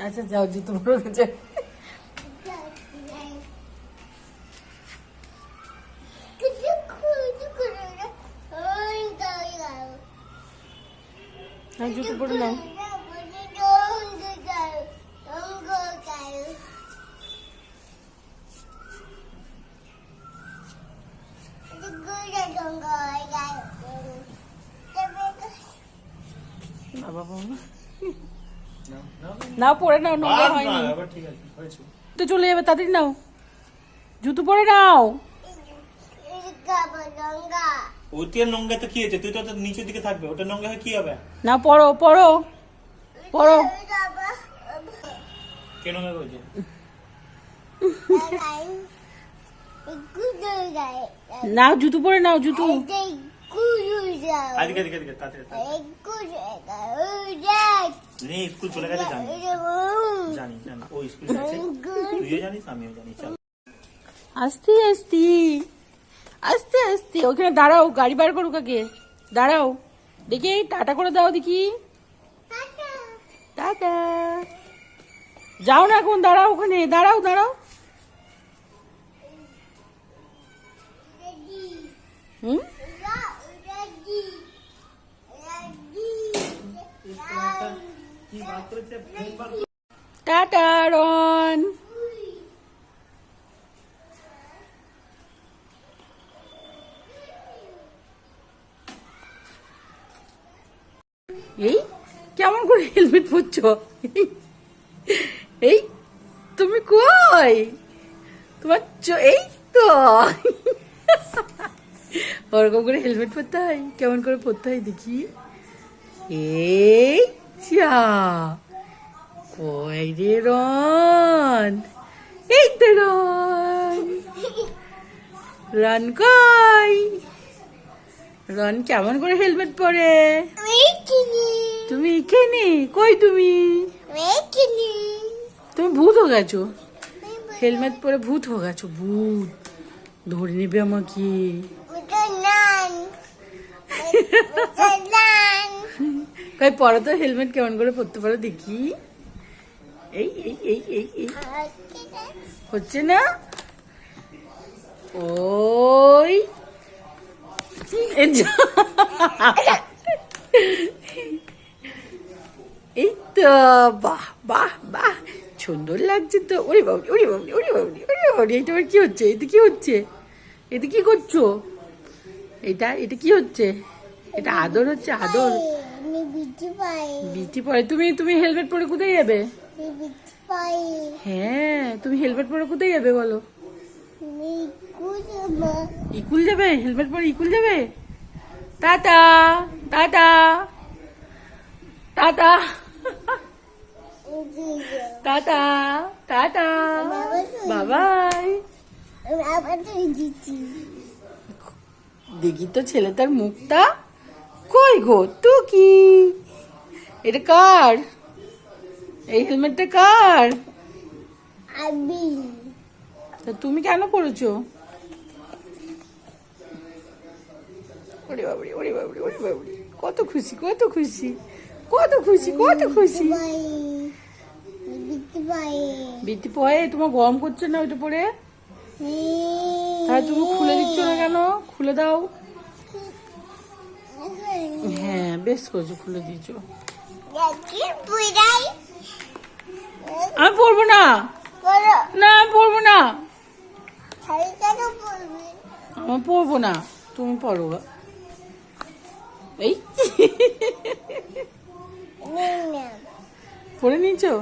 আচ্ছা যাও জুতো পরে গেছে। জুতো পরে নাও। নাও পরে নাও, নোংরা হয়নি তো চলে যাবে, তাড়াতাড়ি নাও, জুতো পরে নাও। ওটা নোংরা তো কি হয়েছে? তুই তো নিচের দিকে থাকবে, ওটা নোংরা হয়ে কি হবে? না পড়ো পড়ো পড়ো। কে নোংরা করেছে? নাও জুতো পরে নাও, জুতো। আজকে স্কুল চলে গেছে, জানি জানি ও স্কুল গেছে, তুইও জানিস আমিও জানি। চল আস্তে আস্তে আস্তে আস্তে, ওখানে দাঁড়াও, গাড়ি বার করুক আগে, দাঁড়াও দেখি, টাটা করে দাও দেখি, টাটা। যাও না এখন, দাঁড়াও ওখানে, দাঁড়াও দাঁড়াও। হুম টাটা রন। এই কেমন করে হেলমেট পরছো? এই তুমি কই? তোমার এই তো ওরকম করে হেলমেট পরতে হয়, কেমন করে পরতে হয় দেখি। এই যা কই রে রন, এই তো রন, রন কই? রন কেমন করে হেলমেট পরে? তুমি এখানে কই? তুমি তুমি ভূত হয়ে গেছো, হেলমেট পরে ভূত হয়ে গেছো, ভূত ধরে নেবে আমাকে। কই পরো তো হেলমেট, কেমন করে পরতে পারো দেখি। এই এই এই এই এই হচ্ছে না, ওই এই তো, বাহ বাহ বাহ, সুন্দর লাগছে তো। ওরে বাবুরি, ওরে বাবুরি, ওরে বাবুরি, ওরে বাবুরি, এটা আবার কি হচ্ছে? এটা কি হচ্ছে? এটা কি করছো? এটা এটা কি হচ্ছে? এটা আদর হচ্ছে, আদর। বিটি পরে তুমি, তুমি হেলমেট পরে কোথায় যাবে? হ্যাঁ তুমি হেলমেট পরে কোথায় যাবে বলো? ইকুল যাবে, হেলমেট পরে ইকুল যাবে। Tata tata tata tata tata, বাবাই। দেখি তো ছেলেটার মুখটা, কই গো টুকি? এটা কার? এই হেলমেটটা কার? তা তুমি কেন পড়েছো? ওরে বাবরি, ওরে বাবরি, ওরে বাবরি, কত খুশি, কত খুশি, কত খুশি, কত খুশি। বিটি পয়ে তোমার গরম করছে না ওইটা পরে? তাহলে তুমি খুলে দিচ্ছ না কেন? খুলে দাও। হ্যাঁ বেশ করছো, খুলে দিচ্ছ। আমি পড়বো না, না আমি পড়বো না, আমি পড়বো না, তুমি পড়ো। এই পড়ে নিয়েছো?